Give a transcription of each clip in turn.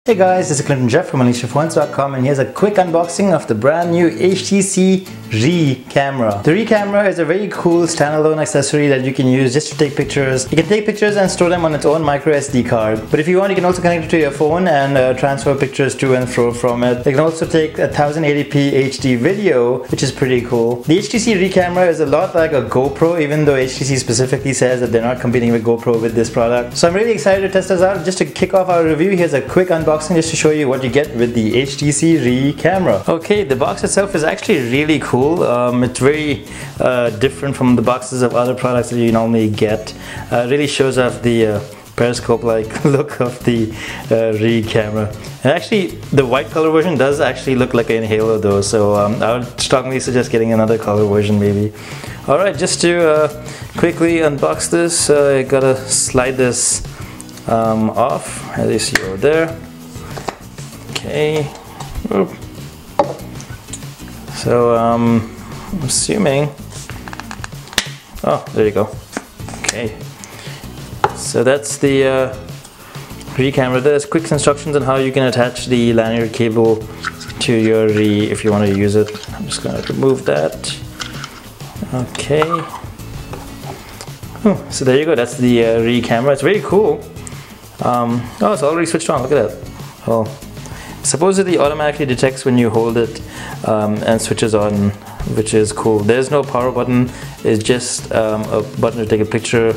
Hey guys, this is Clinton Jeff from UnleashedPhones.com, and here's a quick unboxing of the brand new HTC RE camera. The RE camera is a very cool standalone accessory that you can use just to take pictures. You can take pictures and store them on its own micro SD card. But if you want, you can also connect it to your phone and transfer pictures to and fro from it. You can also take a 1080p HD video, which is pretty cool. The HTC RE camera is a lot like a GoPro, even though HTC specifically says that they're not competing with GoPro with this product. So I'm really excited to test this out. Just to kick off our review, here's a quick unboxing just to show you what you get with the HTC RE camera. Okay, the box itself is actually really cool. It's very different from the boxes of other products that you normally get. Really shows off the periscope-like look of the RE camera. And actually, the white color version does actually look like an Halo though, so I would strongly suggest getting another color version maybe. Alright, just to quickly unbox this, I gotta slide this off, as you see over there. Okay. Oop. So I'm assuming, oh, there you go. Okay, so that's the RE camera. There's quick instructions on how you can attach the lanyard cable to your RE if you want to use it. I'm just going to remove that. Okay. Oh, so there you go, that's the RE camera. It's very cool. Oh, it's already switched on, look at that. Oh. Supposedly automatically detects when you hold it and switches on, which is cool. There's no power button, it's just a button to take a picture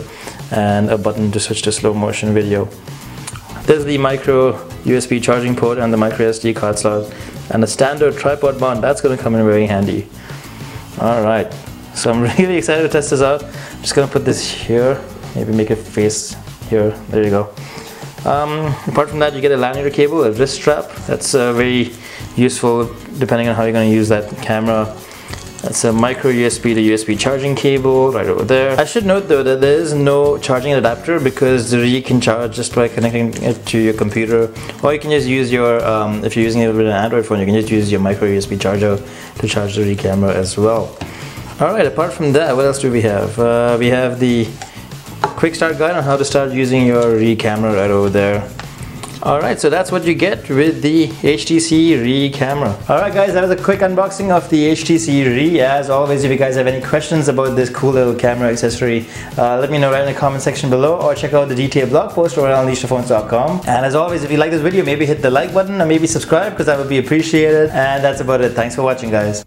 and a button to switch to slow motion video. There's the micro USB charging port and the micro SD card slot and a standard tripod mount. That's going to come in very handy. Alright, so I'm really excited to test this out. I'm just going to put this here, maybe make it face here, there you go. Apart from that, you get a lanyard cable, a wrist strap. That's very useful depending on how you're going to use that camera. That's a micro USB to USB charging cable right over there. I should note though that there is no charging adapter because the RE can charge just by connecting it to your computer, or you can just use your, if you're using it with an Android phone, you can just use your micro USB charger to charge the RE camera as well. Alright, apart from that, what else do we have? We have the quick start guide on how to start using your RE camera right over there. Alright, so that's what you get with the HTC RE camera. Alright guys, that was a quick unboxing of the HTC RE. As always, if you guys have any questions about this cool little camera accessory, let me know right in the comment section below, or check out the detailed blog post over at UnleashedPhones.com. And as always, if you like this video, maybe hit the like button or maybe subscribe, because that would be appreciated. And that's about it. Thanks for watching, guys.